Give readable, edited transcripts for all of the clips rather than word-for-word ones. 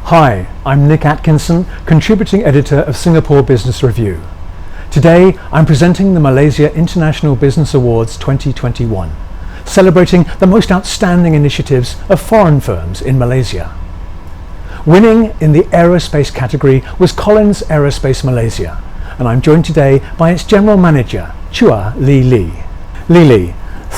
Hi, I'm Nick Atkinson, contributing editor of Singapore Business Review. Today, I'm presenting the Malaysia International Business Awards 2021, celebrating the most outstanding initiatives of foreign firms in Malaysia. Winning in the Aerospace category was Collins Aerospace Malaysia, and I'm joined today by its General Manager, Chua Lee Lee. Lee Lee,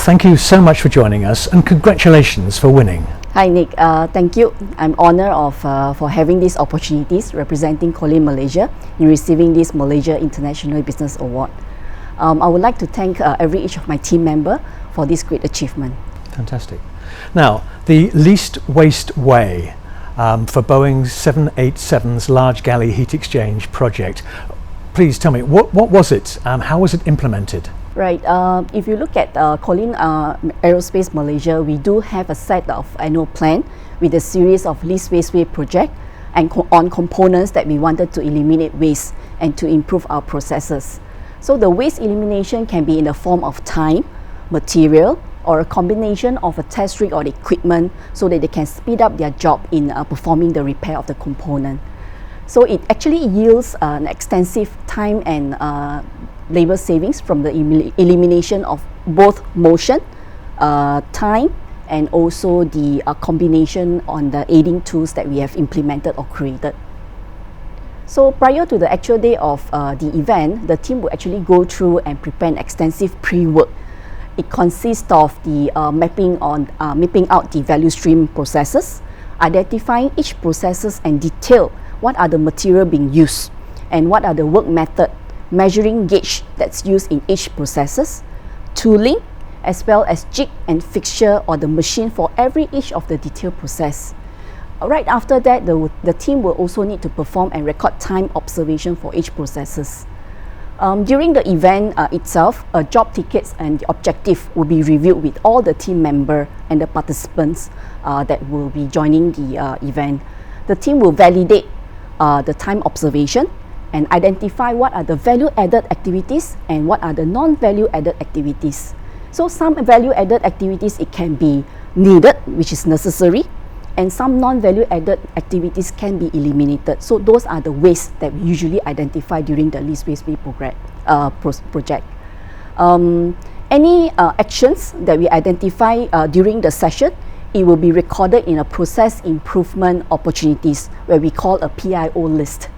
thank you so much for joining us and congratulations for winning. Hi Nick, thank you. I'm honoured for having these opportunities representing Collins Malaysia in receiving this Malaysia International Business Award. I would like to thank each of my team member for this great achievement. Fantastic. Now, the least waste way for Boeing 787's large galley heat exchange project. Please tell me, what was it? How was it implemented? Right, if you look at Collins Aerospace Malaysia, we do have a set of annual plan with a series of least waste way project and on components that we wanted to eliminate waste and to improve our processes. So the waste elimination can be in the form of time, material, or a combination of a test rig or equipment so that they can speed up their job in performing the repair of the component. So it actually yields an extensive time and labor savings from the elimination of both motion, time, and also the combination on the aiding tools that we have implemented or created. So prior to the actual day of the event, the team will actually go through and prepare an extensive pre-work. It consists of the mapping out the value stream processes, identifying each processes and detail what are the material being used and what are the work method, measuring gauge that's used in each processes, tooling, as well as jig and fixture or the machine for each of the detailed process. Right after that, the team will also need to perform and record time observation for each processes. During the event itself, job tickets and the objective will be reviewed with all the team members and the participants that will be joining the event. The team will validate the time observation and identify what are the value-added activities and what are the non-value-added activities. So some value-added activities it can be needed, which is necessary, and some non-value-added activities can be eliminated. So those are the wastes that we usually identify during the least waste way project. Any actions that we identify during the session, it will be recorded in a process improvement opportunities where we call a PIO list.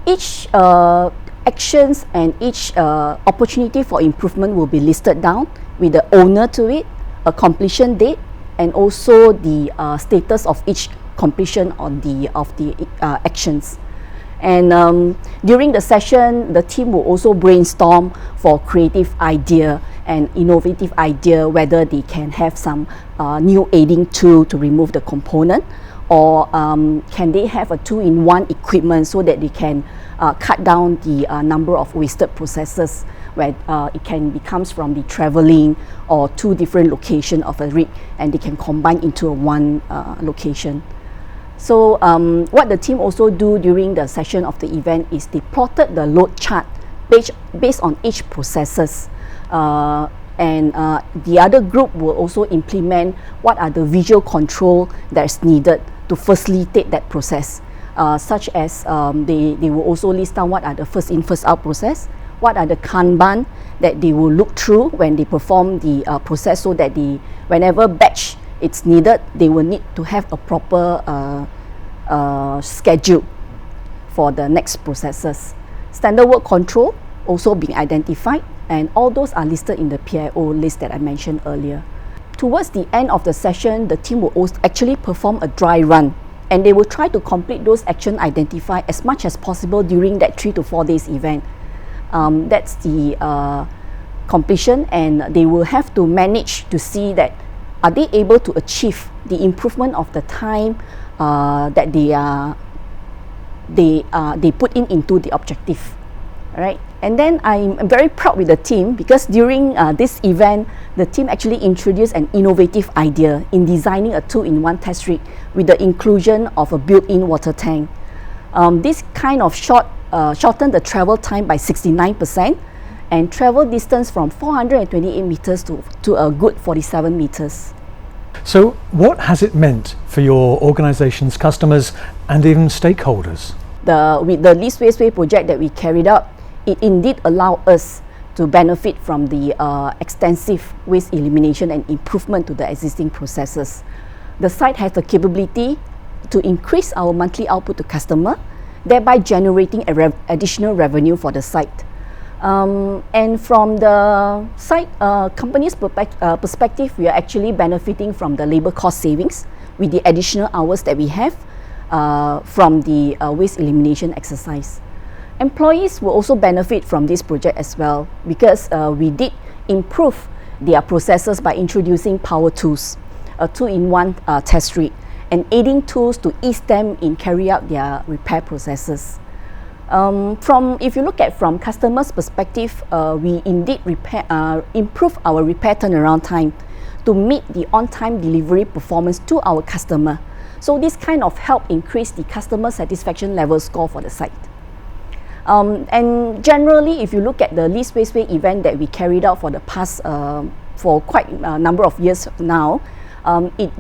Each actions and each opportunity for improvement will be listed down with the owner to it, a completion date, and also the status of each completion of the actions. And during the session, the team will also brainstorm for creative idea and innovative idea, whether they can have some new aiding tool to remove the component, or can they have a two-in-one equipment so that they can cut down the number of wasted processes where it can becomes from the traveling or two different location of a rig and they can combine into one location. So what the team also do during the session of the event is they plotted the load chart based on each processes. And the other group will also implement what are the visual control that's needed to facilitate that process, such as they will also list down what are the first in first out process, what are the Kanban that they will look through when they perform the process, so that whenever batch it's needed, they will need to have a proper schedule for the next processes. Standard work control also being identified, and all those are listed in the PIO list that I mentioned earlier. Towards the end of the session, the team will also actually perform a dry run, and they will try to complete those actions identified as much as possible during that 3 to 4 days event. That's the completion, and they will have to manage to see that are they able to achieve the improvement of the time that they put into the objective. Right? And then I'm very proud with the team because during this event, the team actually introduced an innovative idea in designing a two-in-one test rig with the inclusion of a built-in water tank. This kind of shortened the travel time by 69% and travel distance from 428 meters to a good 47 meters. So what has it meant for your organization's customers and even stakeholders? With the Least Waste Way project that we carried out, it indeed allowed us to benefit from the extensive waste elimination and improvement to the existing processes. The site has the capability to increase our monthly output to customer, thereby generating additional revenue for the site. And from the site company's perspective, we are actually benefiting from the labor cost savings with the additional hours that we have from the waste elimination exercise. Employees will also benefit from this project as well, because we did improve their processes by introducing power tools, a 2-in-1 test rig, and aiding tools to ease them in carry out their repair processes. If you look at from customers' perspective, we indeed improve our repair turnaround time to meet the on-time delivery performance to our customer. So this kind of help increase the customer satisfaction level score for the site. And generally, if you look at the Least Waste Way event that we carried out for the past, for quite a number of years now, it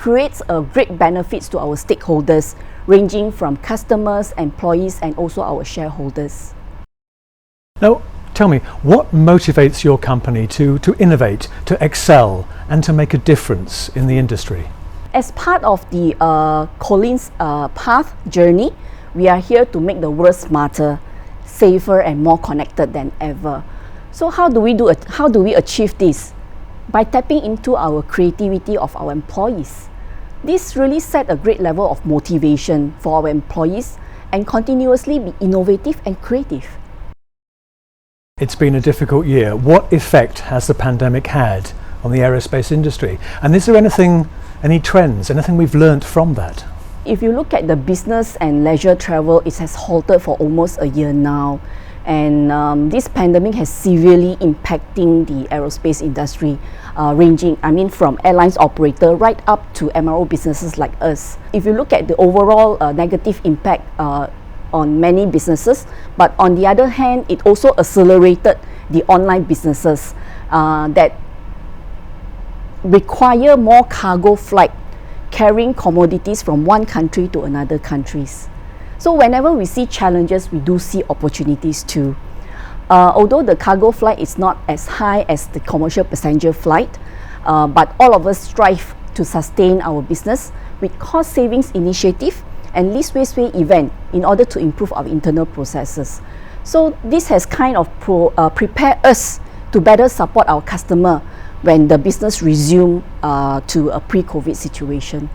creates great benefits to our stakeholders, ranging from customers, employees, and also our shareholders. Now, tell me, what motivates your company to innovate, to excel, and to make a difference in the industry? As part of the Colin's Path journey, we are here to make the world smarter, safer, and more connected than ever. So how do we achieve this? By tapping into our creativity of our employees. This really set a great level of motivation for our employees and continuously be innovative and creative. It's been a difficult year. What effect has the pandemic had on the aerospace industry? And is there any trends, anything we've learned from that? If you look at the business and leisure travel, it has halted for almost a year now. And this pandemic has severely impacting the aerospace industry, ranging from airlines operator right up to MRO businesses like us. If you look at the overall negative impact on many businesses, but on the other hand, it also accelerated the online businesses that require more cargo flight, carrying commodities from one country to another countries. So whenever we see challenges, we do see opportunities too. Although the cargo flight is not as high as the commercial passenger flight, but all of us strive to sustain our business with cost savings initiative and Least Waste Way event in order to improve our internal processes. So this has kind of prepared us to better support our customer when the business resume to a pre-COVID situation.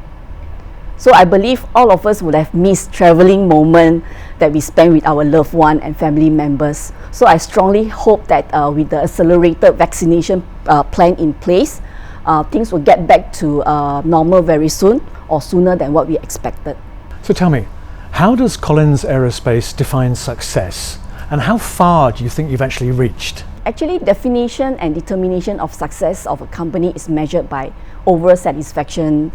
So I believe all of us would have missed traveling moment that we spend with our loved one and family members. So I strongly hope that with the accelerated vaccination plan in place, things will get back to normal very soon, or sooner than what we expected. So tell me, how does Collins Aerospace define success? And how far do you think you've actually reached? Actually, definition and determination of success of a company is measured by overall satisfaction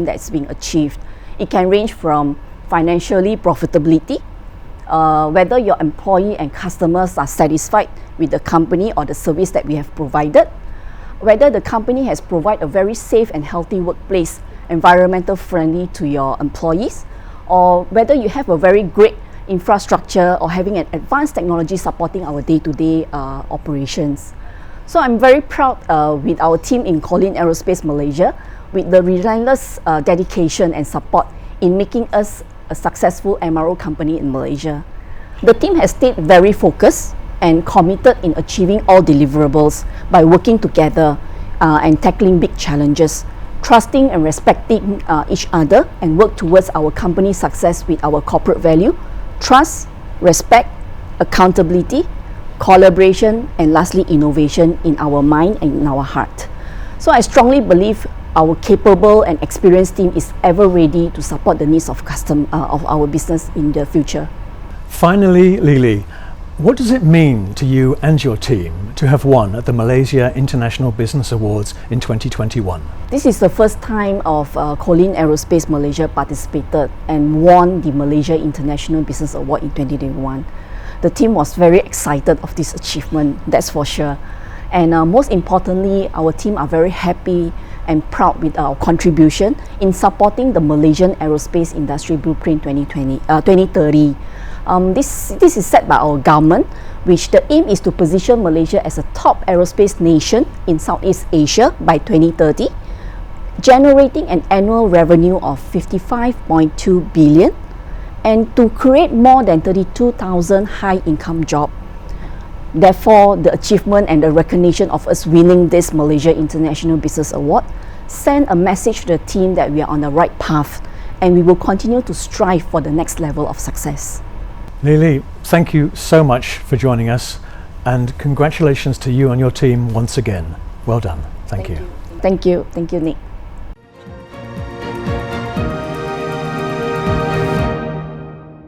that's being achieved. It can range from financially profitability, whether your employee and customers are satisfied with the company or the service that we have provided, whether the company has provided a very safe and healthy workplace, environmental friendly to your employees, or whether you have a very great infrastructure or having an advanced technology supporting our day-to-day operations. So I'm very proud with our team in Collins Aerospace Malaysia with the relentless dedication and support in making us a successful MRO company in Malaysia. The team has stayed very focused and committed in achieving all deliverables by working together and tackling big challenges, trusting and respecting each other, and work towards our company's success with our corporate value: trust, respect, accountability, collaboration, and lastly, innovation in our mind and in our heart. So I strongly believe our capable and experienced team is ever ready to support the needs of our business in the future. Finally, Lily, what does it mean to you and your team to have won at the Malaysia International Business Awards in 2021? This is the first time of Collins Aerospace Malaysia participated and won the Malaysia International Business Award in 2021. The team was very excited of this achievement, that's for sure. And most importantly, our team are very happy and proud with our contribution in supporting the Malaysian aerospace industry blueprint 2030. This is set by our government, which the aim is to position Malaysia as a top aerospace nation in Southeast Asia by 2030, generating an annual revenue of 55.2 billion and to create more than 32,000 high-income jobs. Therefore, the achievement and the recognition of us winning this Malaysia International Business Award send a message to the team that we are on the right path and we will continue to strive for the next level of success. Li, thank you so much for joining us, and congratulations to you and your team once again. Well done. Thank you. Thank you, Nick.